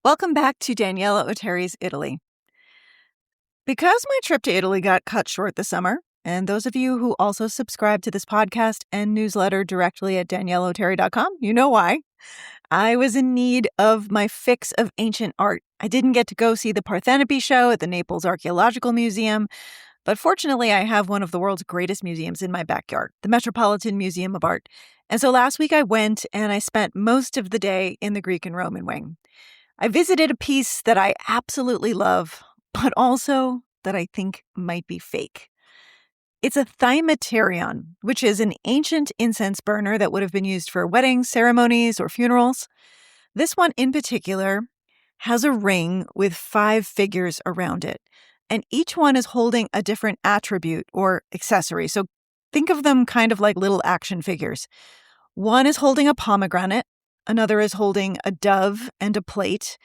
Welcome back to Daniela Otteri's Italy. Because my trip to Italy got cut short this summer, and those of you who also subscribe to this podcast and newsletter directly at danielaotteri.com, you know why. I was in need of my fix of ancient art. I didn't get to go see the Parthenope show at the Naples Archaeological Museum, but fortunately I have one of the world's greatest museums in my backyard, the Metropolitan Museum of Art. And so last week I went and I spent most of the day in the Greek and Roman wing. I visited a piece that I absolutely love, but also that I think might be fake. It's a thymiaterion, which is an ancient incense burner that would have been used for weddings, ceremonies, or funerals. This one in particular has a ring with 5 figures around it, and each one is holding a different attribute or accessory. So think of them kind of like little action figures. One is holding a pomegranate, another is holding a dove and a plate.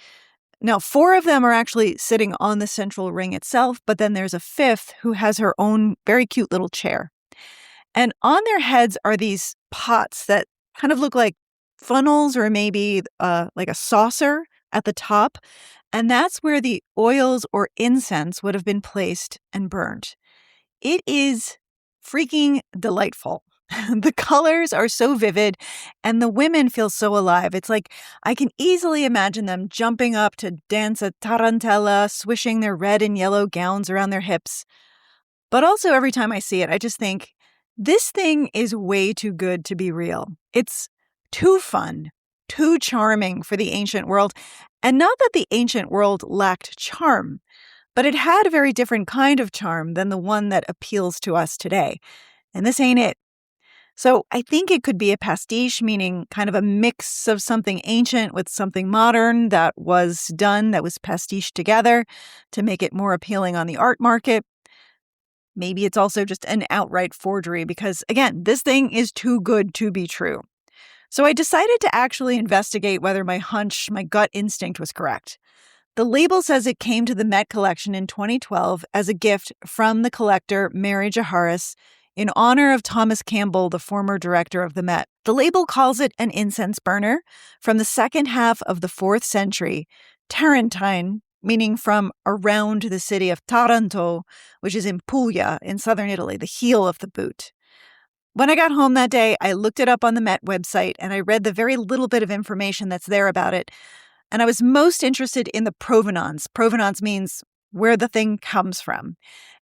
Now, 4 of them are actually sitting on the central ring itself, but then there's a 5th who has her own very cute little chair. And on their heads are these pots that kind of look like funnels or maybe like a saucer at the top. And that's where the oils or incense would have been placed and burned. It is freaking delightful. The colors are so vivid and the women feel so alive. It's like I can easily imagine them jumping up to dance a tarantella, swishing their red and yellow gowns around their hips. But also every time I see it, I just think, this thing is way too good to be real. It's too fun, too charming for the ancient world. And not that the ancient world lacked charm, but it had a very different kind of charm than the one that appeals to us today. And this ain't it. So I think it could be a pastiche, meaning kind of a mix of something ancient with something modern that was pastiche together to make it more appealing on the art market. Maybe it's also just an outright forgery because, again, this thing is too good to be true. So I decided to actually investigate whether my gut instinct was correct. The label says it came to the Met collection in 2012 as a gift from the collector Mary Jaharis in honor of Thomas Campbell, the former director of the Met. The label calls it an incense burner from the second half of the 4th century, Tarentine, meaning from around the city of Taranto, which is in Puglia in southern Italy, the heel of the boot. When I got home that day, I looked it up on the Met website and I read the very little bit of information that's there about it. And I was most interested in the provenance. Provenance means where the thing comes from.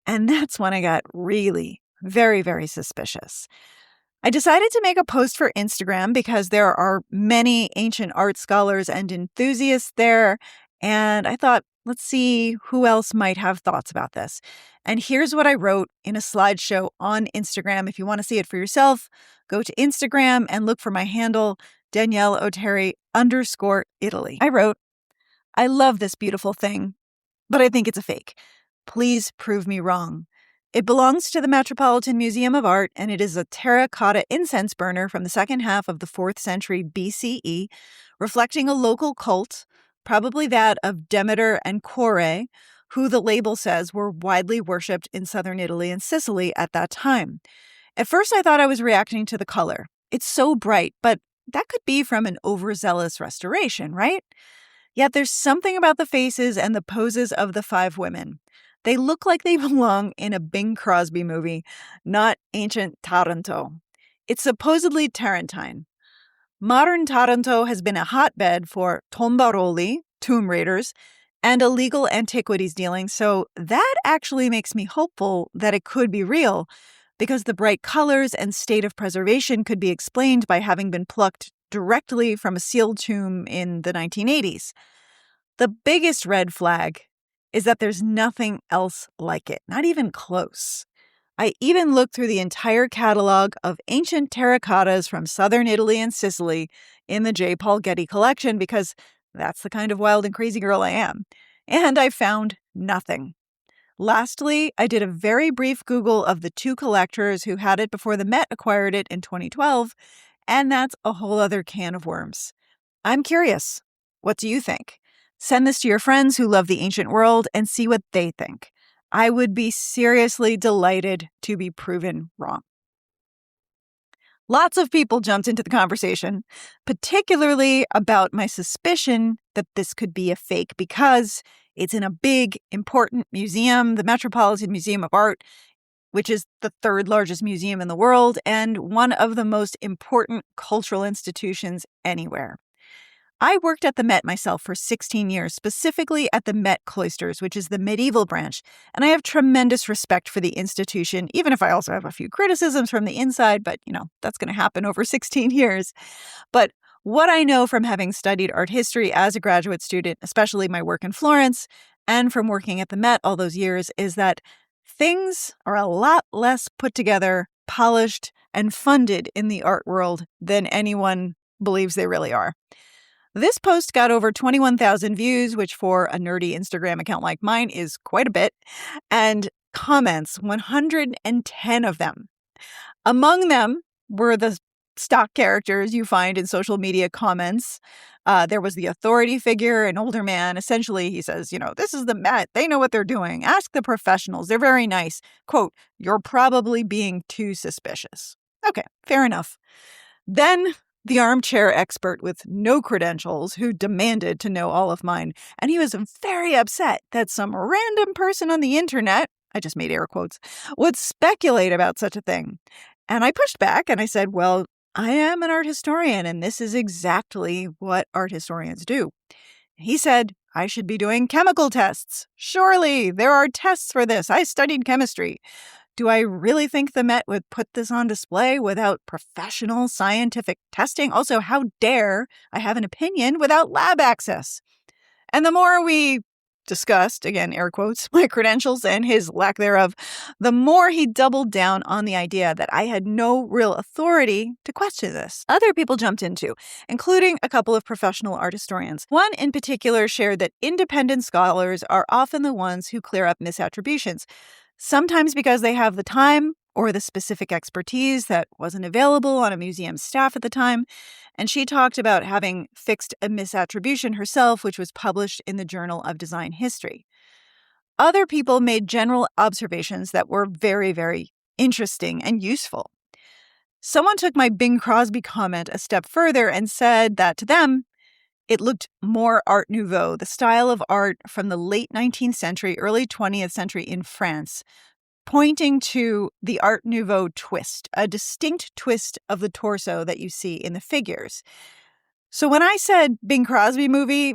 And that's when I got really very, very suspicious. I decided to make a post for Instagram because there are many ancient art scholars and enthusiasts there. And I thought, let's see who else might have thoughts about this. And here's what I wrote in a slideshow on Instagram. If you want to see it for yourself, go to Instagram and look for my handle, Daniela_Otteri_Italy. I wrote, I love this beautiful thing, but I think it's a fake. Please prove me wrong. It belongs to the Metropolitan Museum of Art, and it is a terracotta incense burner from the second half of the 4th century BCE, reflecting a local cult, probably that of Demeter and Kore, who the label says were widely worshipped in southern Italy and Sicily at that time. At first, I thought I was reacting to the color. It's so bright, but that could be from an overzealous restoration, right? Yet there's something about the faces and the poses of the 5 women. They look like they belong in a Bing Crosby movie, not ancient Taranto. It's supposedly Tarentine. Modern Taranto has been a hotbed for tombaroli, tomb raiders, and illegal antiquities dealing, so that actually makes me hopeful that it could be real, because the bright colors and state of preservation could be explained by having been plucked directly from a sealed tomb in the 1980s. The biggest red flag is that there's nothing else like it, not even close. I even looked through the entire catalog of ancient terracottas from southern Italy and Sicily in the J. Paul Getty collection because that's the kind of wild and crazy girl I am. And I found nothing. Lastly, I did a very brief Google of the 2 collectors who had it before the Met acquired it in 2012, and that's a whole other can of worms. I'm curious. What do you think? Send this to your friends who love the ancient world and see what they think. I would be seriously delighted to be proven wrong. Lots of people jumped into the conversation, particularly about my suspicion that this could be a fake because it's in a big, important museum, the Metropolitan Museum of Art, which is the third largest museum in the world and one of the most important cultural institutions anywhere. I worked at the Met myself for 16 years, specifically at the Met Cloisters, which is the medieval branch, and I have tremendous respect for the institution, even if I also have a few criticisms from the inside, but, that's going to happen over 16 years. But what I know from having studied art history as a graduate student, especially my work in Florence, and from working at the Met all those years, is that things are a lot less put together, polished, and funded in the art world than anyone believes they really are. This post got over 21,000 views, which for a nerdy Instagram account like mine is quite a bit, and comments, 110 of them. Among them were the stock characters you find in social media comments. There was the authority figure, an older man. Essentially, he says, this is the Met. They know what they're doing. Ask the professionals. They're very nice. Quote, you're probably being too suspicious. Okay, fair enough. Then the armchair expert with no credentials who demanded to know all of mine. And he was very upset that some random person on the internet, I just made air quotes, would speculate about such a thing. And I pushed back and I said, well, I am an art historian and this is exactly what art historians do. He said, I should be doing chemical tests. Surely there are tests for this. I studied chemistry. Do I really think the Met would put this on display without professional scientific testing? Also, how dare I have an opinion without lab access? And the more we discussed, again, air quotes, my credentials and his lack thereof, the more he doubled down on the idea that I had no real authority to question this. Other people jumped in too, including a couple of professional art historians. One in particular shared that independent scholars are often the ones who clear up misattributions, sometimes because they have the time or the specific expertise that wasn't available on a museum staff at the time. And she talked about having fixed a misattribution herself, which was published in the Journal of Design History. Other people made general observations that were very, very interesting and useful. Someone took my Bing Crosby comment a step further and said that to them, it looked more Art Nouveau, the style of art from the late 19th century, early 20th century in France, pointing to the Art Nouveau twist, a distinct twist of the torso that you see in the figures. So when I said Bing Crosby movie,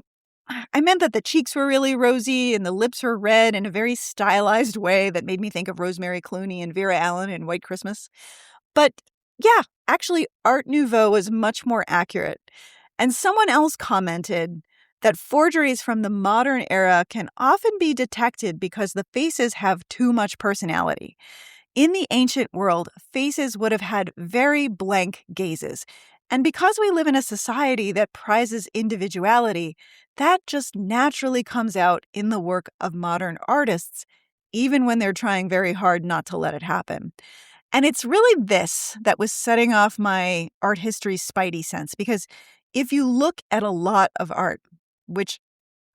I meant that the cheeks were really rosy and the lips were red in a very stylized way that made me think of Rosemary Clooney and Vera Allen in White Christmas. But yeah, actually, Art Nouveau was much more accurate. And someone else commented that forgeries from the modern era can often be detected because the faces have too much personality. In the ancient world, faces would have had very blank gazes. And because we live in a society that prizes individuality, that just naturally comes out in the work of modern artists, even when they're trying very hard not to let it happen. And it's really this that was setting off my art history spidey sense, because if you look at a lot of art, which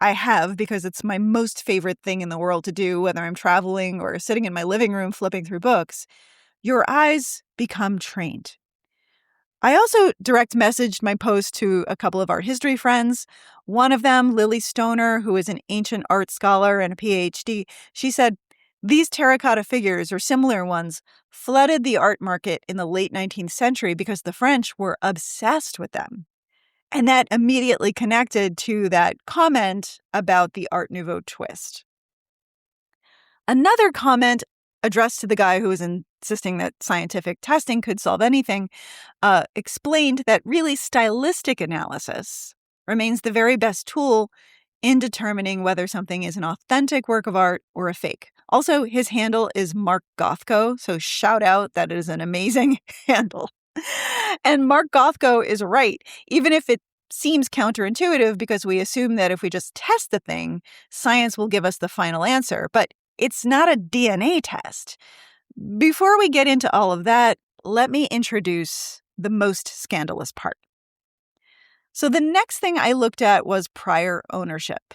I have because it's my most favorite thing in the world to do, whether I'm traveling or sitting in my living room flipping through books, your eyes become trained. I also direct messaged my post to a couple of art history friends. One of them, Lily Stoner, who is an ancient art scholar and a PhD, she said, these terracotta figures or similar ones flooded the art market in the late 19th century because the French were obsessed with them. And that immediately connected to that comment about the Art Nouveau twist. Another comment addressed to the guy who was insisting that scientific testing could solve anything explained that really stylistic analysis remains the very best tool in determining whether something is an authentic work of art or a fake. Also, his handle is Mark Gothko, so shout out, that is an amazing handle. And Mark Gothko is right, even if it seems counterintuitive because we assume that if we just test the thing, science will give us the final answer. But it's not a DNA test. Before we get into all of that, let me introduce the most scandalous part. So the next thing I looked at was prior ownership.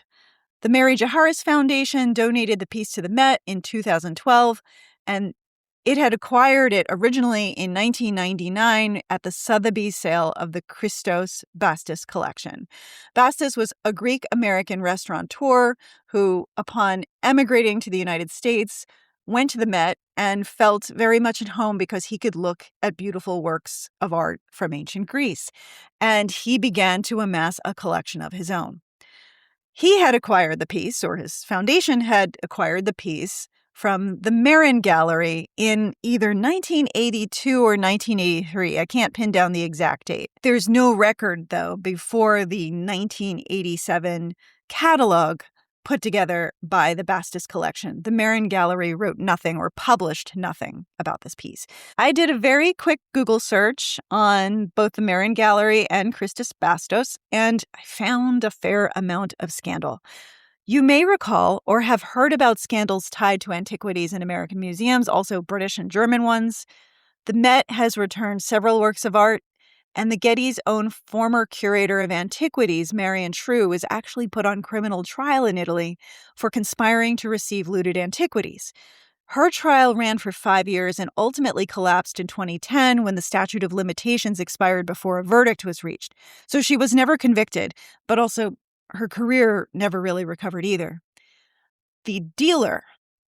The Mary Jaharis Foundation donated the piece to the Met in 2012, and It had acquired it originally in 1999 at the Sotheby's sale of the Christos Bastos collection. Bastos was a Greek-American restaurateur who, upon emigrating to the United States, went to the Met and felt very much at home because he could look at beautiful works of art from ancient Greece. And he began to amass a collection of his own. He had acquired the piece, or his foundation had acquired the piece, from the Marion Gallery in either 1982 or 1983. I can't pin down the exact date. There's no record, though, before the 1987 catalog put together by the Bastos collection. The Marion Gallery wrote nothing or published nothing about this piece. I did a very quick Google search on both the Marion Gallery and Christos Bastos, and I found a fair amount of scandal. You may recall or have heard about scandals tied to antiquities in American museums, also British and German ones. The Met has returned several works of art, and the Getty's own former curator of antiquities, Marion True, was actually put on criminal trial in Italy for conspiring to receive looted antiquities. Her trial ran for 5 years and ultimately collapsed in 2010 when the statute of limitations expired before a verdict was reached. So she was never convicted, but also her career never really recovered either. The dealer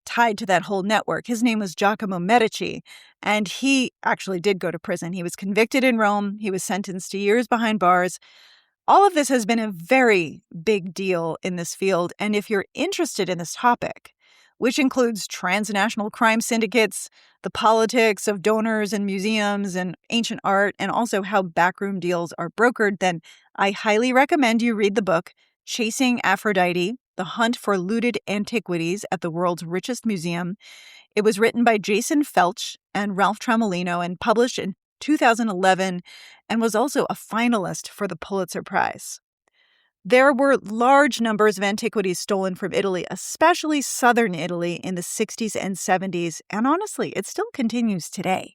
tied to that whole network, his name was Giacomo Medici, and he actually did go to prison. He was convicted in Rome. He was sentenced to years behind bars. All of this has been a very big deal in this field, and if you're interested in this topic, which includes transnational crime syndicates, the politics of donors and museums and ancient art, and also how backroom deals are brokered, then I highly recommend you read the book Chasing Aphrodite, The Hunt for Looted Antiquities at the World's Richest Museum. It was written by Jason Felch and Ralph Frammolino and published in 2011 and was also a finalist for the Pulitzer Prize. There were large numbers of antiquities stolen from Italy, especially southern Italy in the 60s and 70s, and honestly, it still continues today.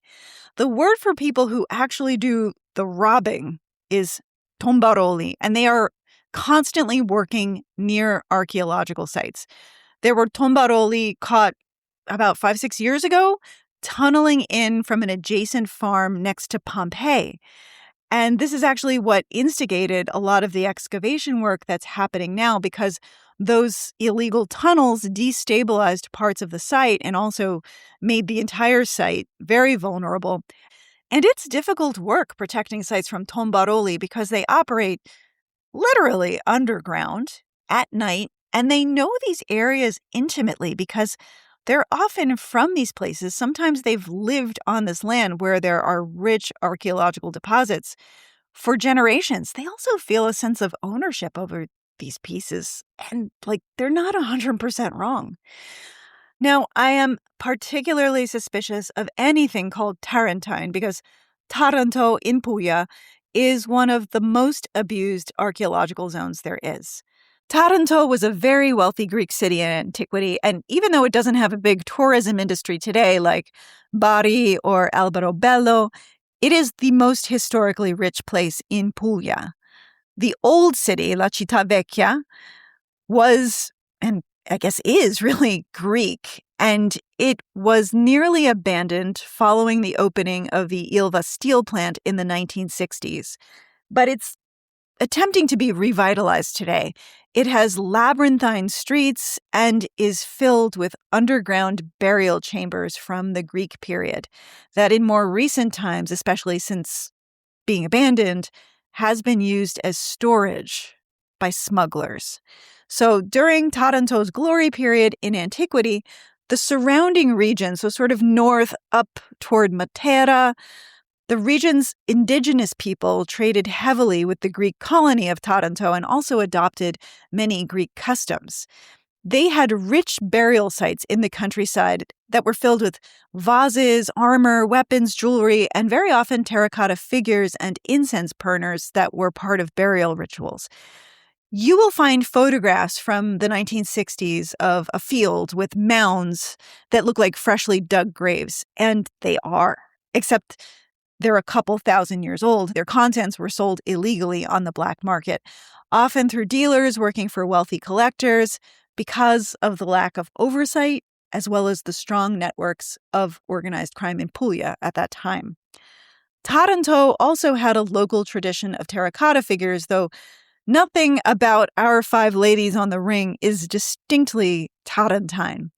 The word for people who actually do the robbing is tombaroli, and they are constantly working near archaeological sites. There were tombaroli caught about 5-6 years ago, tunneling in from an adjacent farm next to Pompeii. And this is actually what instigated a lot of the excavation work that's happening now, because those illegal tunnels destabilized parts of the site and also made the entire site very vulnerable. And it's difficult work protecting sites from tombaroli because they operate literally underground at night, and they know these areas intimately because they're often from these places. Sometimes they've lived on this land where there are rich archaeological deposits for generations. They also feel a sense of ownership over these pieces, and they're not 100% wrong. Now, I am particularly suspicious of anything called Tarentine because Taranto in Puglia is one of the most abused archaeological zones there is. Taranto was a very wealthy Greek city in antiquity, and even though it doesn't have a big tourism industry today like Bari or Alberobello, it is the most historically rich place in Puglia. The old city, La Città Vecchia, was, and I guess is, really Greek, and it was nearly abandoned following the opening of the Ilva steel plant in the 1960s. But it's attempting to be revitalized today. It has labyrinthine streets and is filled with underground burial chambers from the Greek period that in more recent times, especially since being abandoned, has been used as storage by smugglers. So during Taranto's glory period in antiquity, the surrounding region, so sort of north up toward Matera, the region's indigenous people traded heavily with the Greek colony of Taranto and also adopted many Greek customs. They had rich burial sites in the countryside that were filled with vases, armor, weapons, jewelry, and very often terracotta figures and incense burners that were part of burial rituals. You will find photographs from the 1960s of a field with mounds that look like freshly dug graves, and they are, except they're a couple thousand years old. Their contents were sold illegally on the black market, often through dealers working for wealthy collectors. Because of the lack of oversight, as well as the strong networks of organized crime in Puglia at that time. Taranto also had a local tradition of terracotta figures, though nothing about our 5 ladies on the ring is distinctly Tarentine.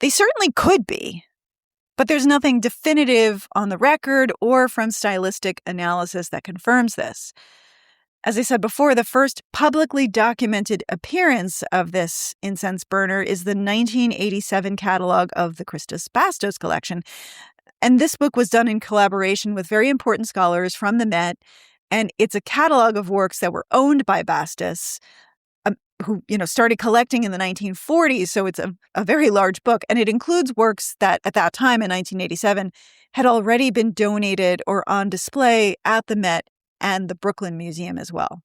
They certainly could be, but there's nothing definitive on the record or from stylistic analysis that confirms this. As I said before, the first publicly documented appearance of this incense burner is the 1987 catalog of the Christus Bastos collection. And this book was done in collaboration with very important scholars from the Met, and it's a catalog of works that were owned by Bastos, who started collecting in the 1940s, so it's a very large book, and it includes works that at that time in 1987 had already been donated or on display at the Met and the Brooklyn Museum as well.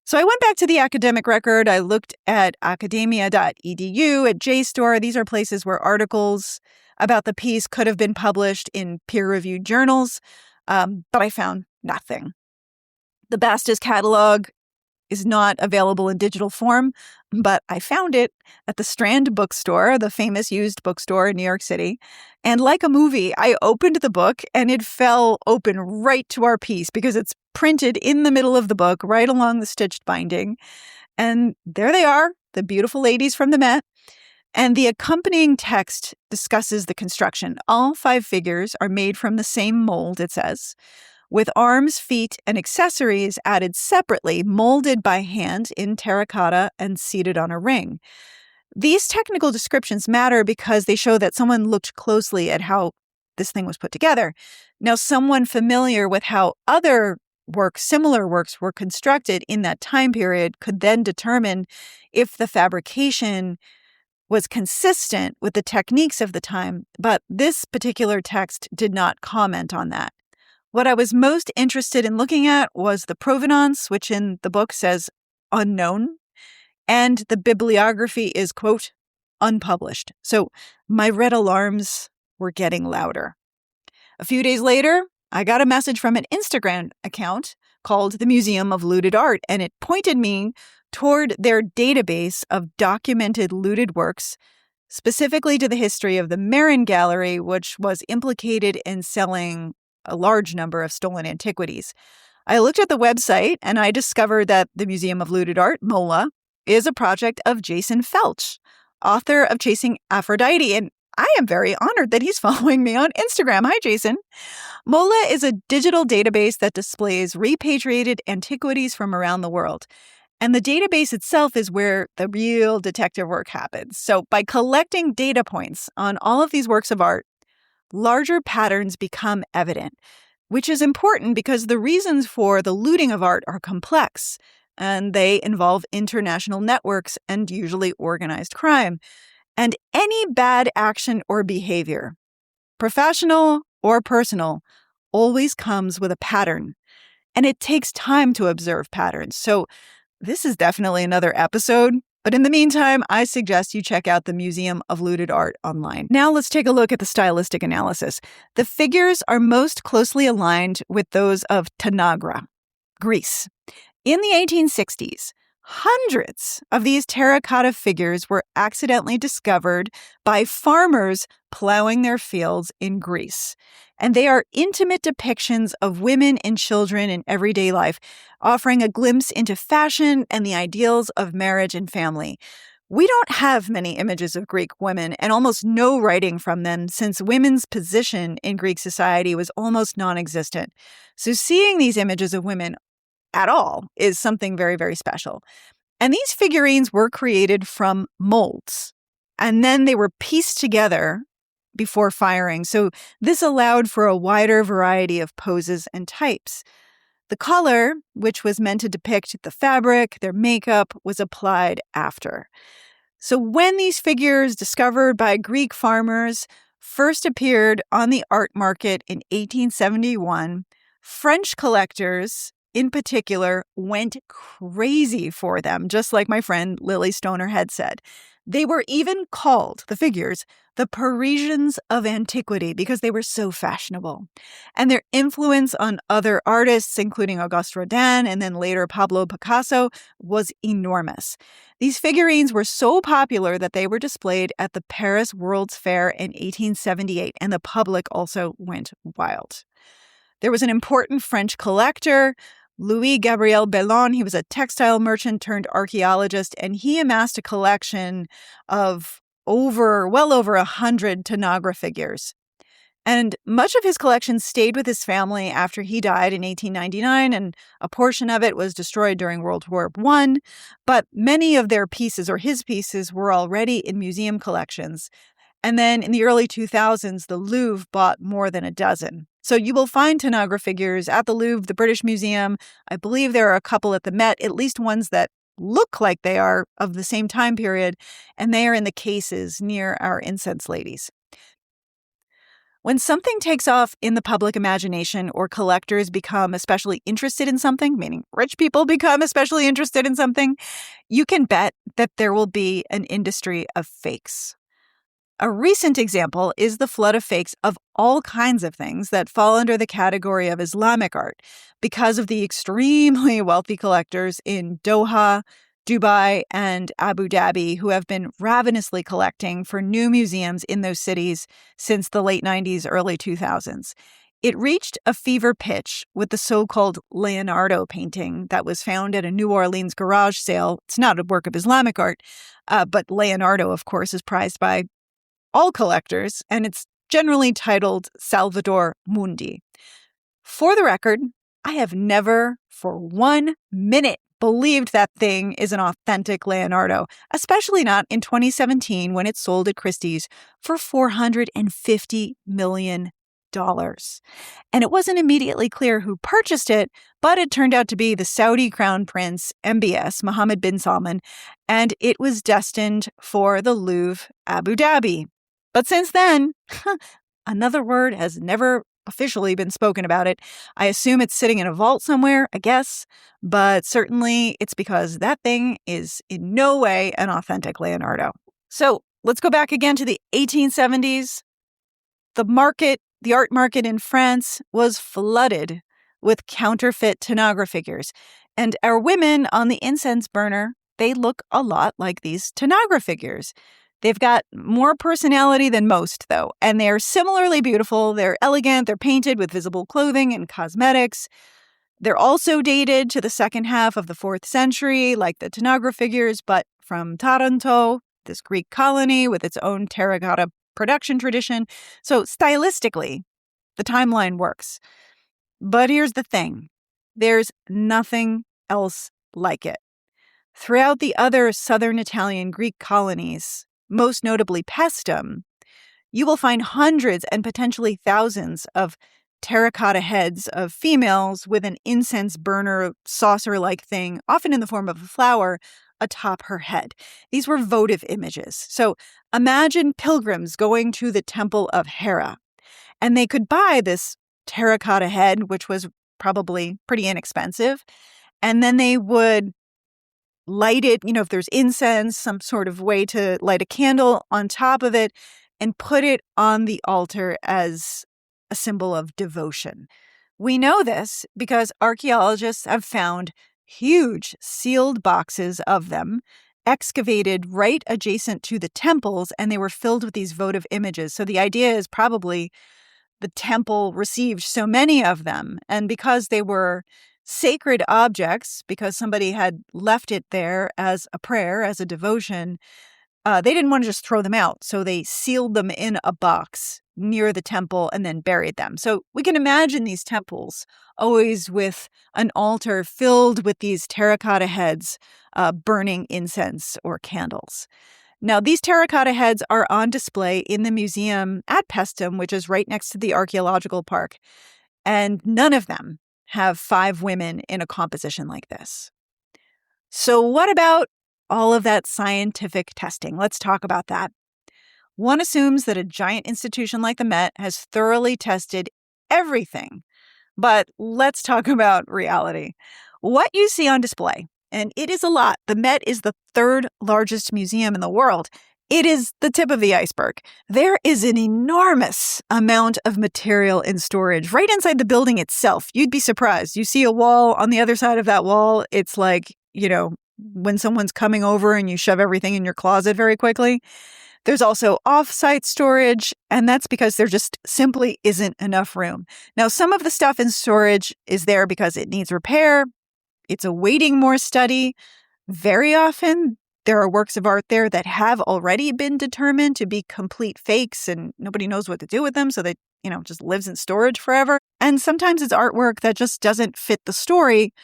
So I went back to the academic record. I looked at academia.edu, at JSTOR. These are places where articles about the piece could have been published in peer-reviewed journals, but I found nothing. The Bastos catalog is not available in digital form, but I found it at the Strand bookstore, the famous used bookstore in New York City. And like a movie, I opened the book and it fell open right to our piece because it's printed in the middle of the book, right along the stitched binding. And there they are, the beautiful ladies from the Met. And the accompanying text discusses the construction. All 5 figures are made from the same mold, it says, with arms, feet, and accessories added separately, molded by hand in terracotta and seated on a ring. These technical descriptions matter because they show that someone looked closely at how this thing was put together. Now, someone familiar with how other works, similar works, were constructed in that time period could then determine if the fabrication was consistent with the techniques of the time, but this particular text did not comment on that. What I was most interested in looking at was the provenance, which in the book says unknown, and the bibliography is, quote, unpublished. So my red alarms were getting louder. A few days later, I got a message from an Instagram account called the Museum of Looted Art, and it pointed me toward their database of documented looted works, specifically to the history of the Marion Gallery, which was implicated in selling a large number of stolen antiquities. I looked at the website and I discovered that the Museum of Looted Art, MOLA, is a project of Jason Felch, author of Chasing Aphrodite, and I am very honored that he's following me on Instagram. Hi, Jason. MOLA is a digital database that displays repatriated antiquities from around the world. And the database itself is where the real detective work happens. So by collecting data points on all of these works of art, larger patterns become evident, which is important because the reasons for the looting of art are complex, and they involve international networks and usually organized crime. And any bad action or behavior, professional or personal, always comes with a pattern. And it takes time to observe patterns. So this is definitely another episode. But in the meantime, I suggest you check out the Museum of Looted Art online. Now let's take a look at the stylistic analysis. The figures are most closely aligned with those of Tanagra, Greece. In the 1860s, hundreds of these terracotta figures were accidentally discovered by farmers plowing their fields in Greece. And they are intimate depictions of women and children in everyday life, offering a glimpse into fashion and the ideals of marriage and family. We don't have many images of Greek women and almost no writing from them since women's position in Greek society was almost non-existent. So seeing these images of women at all is something very, very special. And these figurines were created from molds, and then they were pieced together before firing. So this allowed for a wider variety of poses and types. The color, which was meant to depict the fabric, their makeup, was applied after. So when these figures discovered by Greek farmers first appeared on the art market in 1871, French collectors in particular went crazy for them, just like my friend Lily Stoner had said. They were even called, the figures, the Parisians of antiquity because they were so fashionable. And their influence on other artists, including Auguste Rodin and then later Pablo Picasso, was enormous. These figurines were so popular that they were displayed at the Paris World's Fair in 1878, and the public also went wild. There was an important French collector, Louis-Gabriel Bellon. He was a textile merchant turned archaeologist, and he amassed a collection of well over 100 Tanagra figures. And much of his collection stayed with his family after he died in 1899, and a portion of it was destroyed during World War I. But many of their pieces, or his pieces, were already in museum collections. And then in the early 2000s, the Louvre bought more than a dozen. So you will find Tanagra figures at the Louvre, the British Museum. I believe there are a couple at the Met, at least ones that look like they are of the same time period, and they are in the cases near our incense ladies. When something takes off in the public imagination or collectors become especially interested in something, meaning rich people become especially interested in something, you can bet that there will be an industry of fakes. A recent example is the flood of fakes of all kinds of things that fall under the category of Islamic art because of the extremely wealthy collectors in Doha, Dubai, and Abu Dhabi who have been ravenously collecting for new museums in those cities since the late 90s, early 2000s. It reached a fever pitch with the so-called Leonardo painting that was found at a New Orleans garage sale. It's not a work of Islamic art, but Leonardo, of course, is prized by all collectors, and it's generally titled Salvator Mundi. For the record, I have never for 1 minute believed that thing is an authentic Leonardo, especially not in 2017 when it sold at Christie's for $450 million. And it wasn't immediately clear who purchased it, but it turned out to be the Saudi Crown Prince, MBS, Mohammed bin Salman, and it was destined for the Louvre, Abu Dhabi. But since then, another word has never officially been spoken about it. I assume it's sitting in a vault somewhere, I guess, but certainly it's because that thing is in no way an authentic Leonardo. So let's go back again to the 1870s. The art market in France was flooded with counterfeit Tanagra figures, and our women on the incense burner, they look a lot like these Tanagra figures. They've got more personality than most, though, and they're similarly beautiful. They're elegant. They're painted with visible clothing and cosmetics. They're also dated to the second half of the 4th century, like the Tanagra figures, but from Taranto, this Greek colony with its own terracotta production tradition. So stylistically, the timeline works. But here's the thing. There's nothing else like it. Throughout the other southern Italian Greek colonies, most notably Paestum, you will find hundreds and potentially thousands of terracotta heads of females with an incense burner saucer-like thing, often in the form of a flower, atop her head. These were votive images. So imagine pilgrims going to the temple of Hera, and they could buy this terracotta head, which was probably pretty inexpensive, and then they would light it, if there's incense, some sort of way to light a candle on top of it and put it on the altar as a symbol of devotion. We know this because archaeologists have found huge sealed boxes of them excavated right adjacent to the temples, and they were filled with these votive images. So the idea is probably the temple received so many of them, and because they were sacred objects, because somebody had left it there as a prayer, as a devotion, they didn't want to just throw them out. So they sealed them in a box near the temple and then buried them. So we can imagine these temples always with an altar filled with these terracotta heads burning incense or candles. Now, these terracotta heads are on display in the museum at Paestum, which is right next to the archaeological park, and none of them have 5 women in a composition like this. So what about all of that scientific testing? Let's talk about that. One assumes that a giant institution like the Met has thoroughly tested everything. But let's talk about reality. What you see on display And it is a lot. The Met is the third largest museum in the world. It is the tip of the iceberg. There is an enormous amount of material in storage right inside the building itself. You'd be surprised. You see a wall, on the other side of that wall, it's like, when someone's coming over and you shove everything in your closet very quickly. There's also off-site storage, and that's because there just simply isn't enough room. Now, some of the stuff in storage is there because it needs repair. It's awaiting more study. Very often, there are works of art there that have already been determined to be complete fakes and nobody knows what to do with them, so they, just lives in storage forever. And sometimes it's artwork that just doesn't fit the story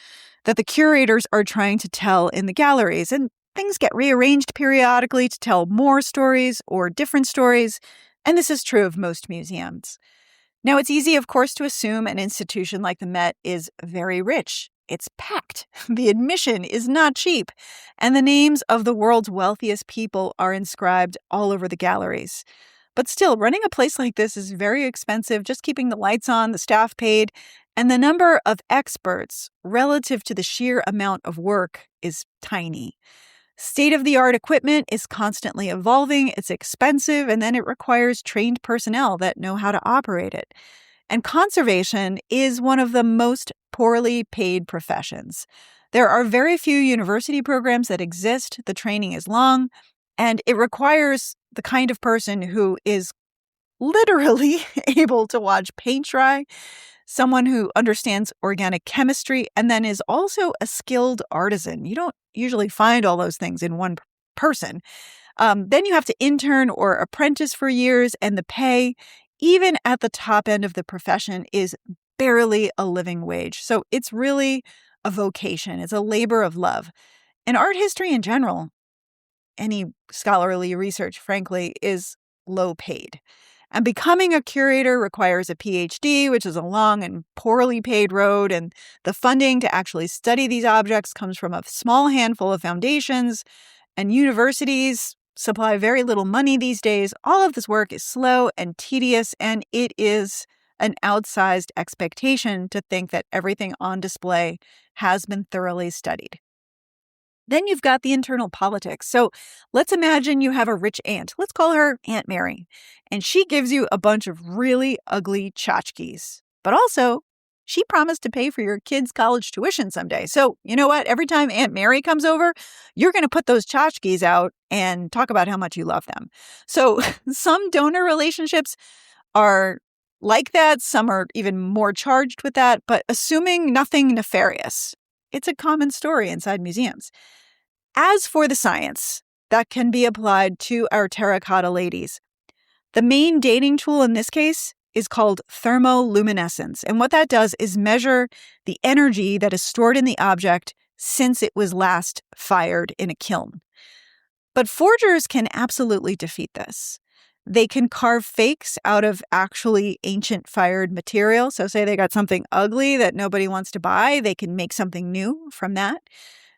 that the curators are trying to tell in the galleries. And things get rearranged periodically to tell more stories or different stories. And this is true of most museums. Now, it's easy, of course, to assume an institution like the Met is very rich. It's packed. The admission is not cheap. And the names of the world's wealthiest people are inscribed all over the galleries. But still, running a place like this is very expensive, just keeping the lights on, the staff paid, and the number of experts relative to the sheer amount of work is tiny. State-of-the-art equipment is constantly evolving, it's expensive, and then it requires trained personnel that know how to operate it. And conservation is one of the most poorly paid professions. There are very few university programs that exist, the training is long, and it requires the kind of person who is literally able to watch paint dry, someone who understands organic chemistry, and then is also a skilled artisan. You don't usually find all those things in one person. Then you have to intern or apprentice for years, and the pay, even at the top end of the profession, is barely a living wage. So it's really a vocation. It's a labor of love. And art history in general, any scholarly research, frankly, is low paid. And becoming a curator requires a PhD, which is a long and poorly paid road. And the funding to actually study these objects comes from a small handful of foundations, and universities supply very little money these days. All of this work is slow and tedious, and it is an outsized expectation to think that everything on display has been thoroughly studied. Then you've got the internal politics. So let's imagine you have a rich aunt. Let's call her Aunt Mary. And she gives you a bunch of really ugly tchotchkes. But also, she promised to pay for your kids' college tuition someday. So you know what? Every time Aunt Mary comes over, you're going to put those tchotchkes out and talk about how much you love them. So some donor relationships are like that. Some are even more charged with that. But assuming nothing nefarious, it's a common story inside museums. As for the science that can be applied to our terracotta ladies, the main dating tool in this case is called thermoluminescence. And what that does is measure the energy that is stored in the object since it was last fired in a kiln. But forgers can absolutely defeat this. They can carve fakes out of actually ancient fired material. So say they got something ugly that nobody wants to buy, they can make something new from that.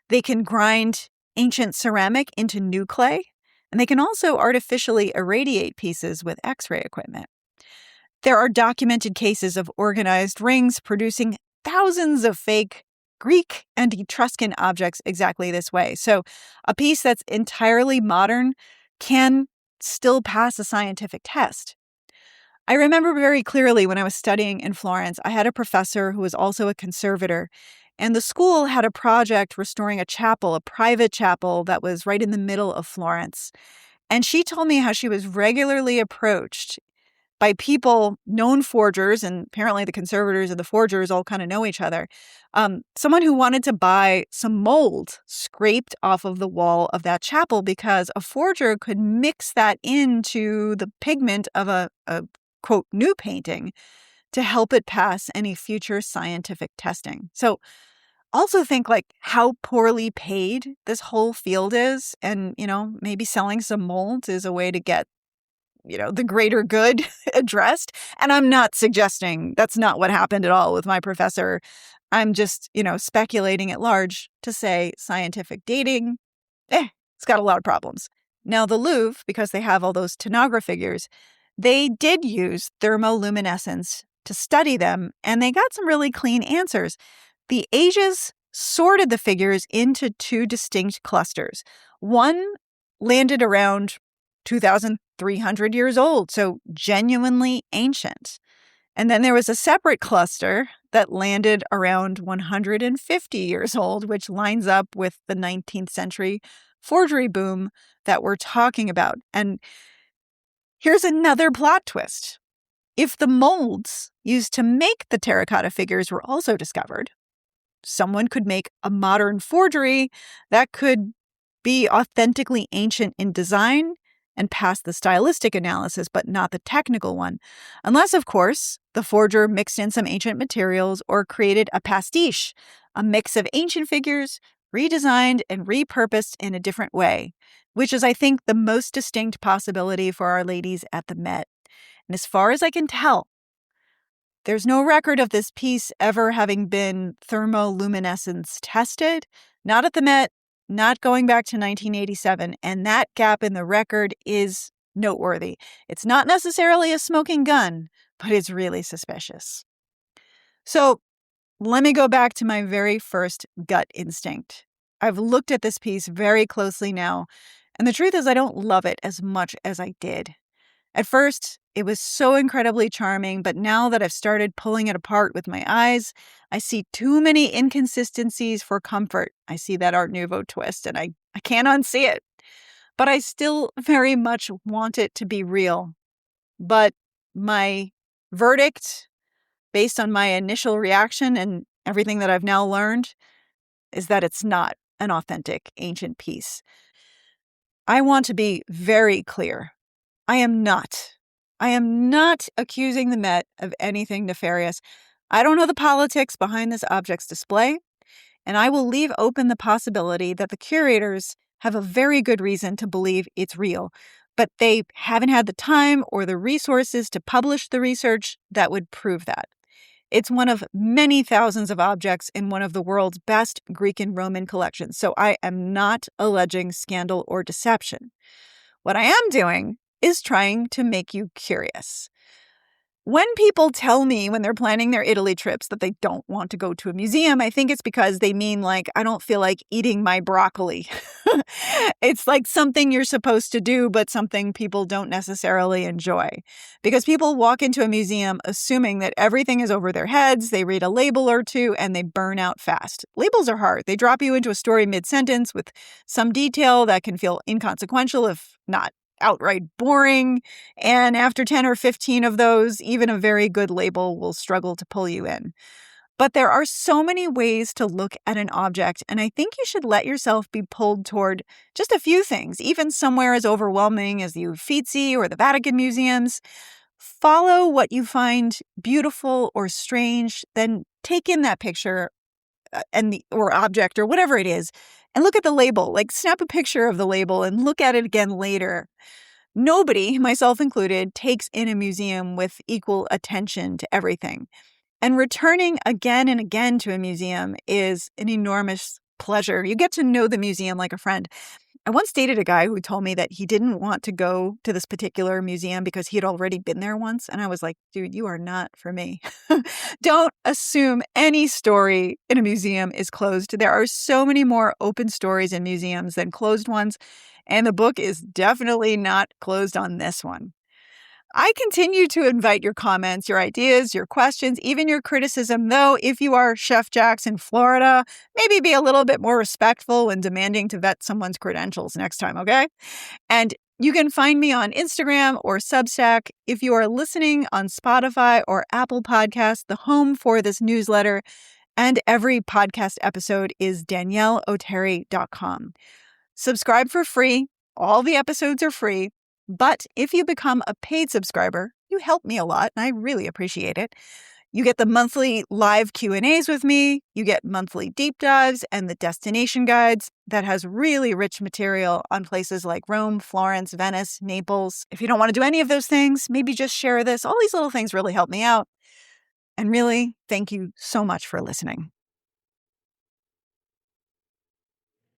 They can grind ancient ceramic into new clay, and they can also artificially irradiate pieces with X-ray equipment. There are documented cases of organized rings producing thousands of fake Greek and Etruscan objects exactly this way. So a piece that's entirely modern can still pass a scientific test. I remember very clearly when I was studying in Florence, I had a professor who was also a conservator, and the school had a project restoring a chapel, a private chapel that was right in the middle of Florence. And she told me how she was regularly approached by people, known forgers, and apparently the conservators and the forgers all kind of know each other. Someone who wanted to buy some mold scraped off of the wall of that chapel because a forger could mix that into the pigment of a quote, new painting to help it pass any future scientific testing. So also think like how poorly paid this whole field is. And, maybe selling some molds is a way to get the greater good addressed. And I'm not suggesting that's not what happened at all with my professor. I'm just, speculating at large to say scientific dating, it's got a lot of problems. Now, the Louvre, because they have all those Tanagra figures, they did use thermoluminescence to study them, and they got some really clean answers. The ages sorted the figures into two distinct clusters. One landed around 2,300 years old, so genuinely ancient. And then there was a separate cluster that landed around 150 years old, which lines up with the 19th century forgery boom that we're talking about. And here's another plot twist. If the molds used to make the terracotta figures were also discovered, someone could make a modern forgery that could be authentically ancient in design and pass the stylistic analysis, but not the technical one. Unless, of course, the forger mixed in some ancient materials or created a pastiche, a mix of ancient figures redesigned and repurposed in a different way, which is, I think, the most distinct possibility for our ladies at the Met. And as far as I can tell, there's no record of this piece ever having been thermoluminescence tested, not at the Met, not going back to 1987, and that gap in the record is noteworthy. It's not necessarily a smoking gun, but it's really suspicious. So let me go back to my very first gut instinct. I've looked at this piece very closely now, and the truth is I don't love it as much as I did. At first, it was so incredibly charming, but now that I've started pulling it apart with my eyes, I see too many inconsistencies for comfort. I see that Art Nouveau twist, and I can't unsee it. But I still very much want it to be real. But my verdict, based on my initial reaction and everything that I've now learned, is that it's not an authentic ancient piece. I want to be very clear. I am not accusing the Met of anything nefarious. I don't know the politics behind this object's display, and I will leave open the possibility that the curators have a very good reason to believe it's real, but they haven't had the time or the resources to publish the research that would prove that. It's one of many thousands of objects in one of the world's best Greek and Roman collections, so I am not alleging scandal or deception. What I am doing is trying to make you curious. When people tell me when they're planning their Italy trips that they don't want to go to a museum, I think it's because they mean I don't feel like eating my broccoli. It's like something you're supposed to do, but something people don't necessarily enjoy. Because people walk into a museum assuming that everything is over their heads, they read a label or two, and they burn out fast. Labels are hard. They drop you into a story mid-sentence with some detail that can feel inconsequential, if not outright boring, and after 10 or 15 of those, even a very good label will struggle to pull you in. But there are so many ways to look at an object, and I think you should let yourself be pulled toward just a few things, even somewhere as overwhelming as the Uffizi or the Vatican museums. Follow what you find beautiful or strange, then take in that picture or object or whatever it is, and look at the label. Snap a picture of the label and look at it again later. Nobody, myself included, takes in a museum with equal attention to everything. And returning again and again to a museum is an enormous pleasure. You get to know the museum like a friend. I once dated a guy who told me that he didn't want to go to this particular museum because he had already been there once. And I was like, dude, you are not for me. Don't assume any story in a museum is closed. There are so many more open stories in museums than closed ones. And the book is definitely not closed on this one. I continue to invite your comments, your ideas, your questions, even your criticism, though if you are Chef Jax in Florida, maybe be a little bit more respectful when demanding to vet someone's credentials next time, okay? And you can find me on Instagram or Substack. If you are listening on Spotify or Apple Podcasts, the home for this newsletter and every podcast episode is danielleoteri.com. Subscribe for free. All the episodes are free. But if you become a paid subscriber, you help me a lot, and I really appreciate it. You get the monthly live Q&As with me. You get monthly deep dives and the destination guides that has really rich material on places like Rome, Florence, Venice, Naples. If you don't want to do any of those things, maybe just share this. All these little things really help me out. And really, thank you so much for listening.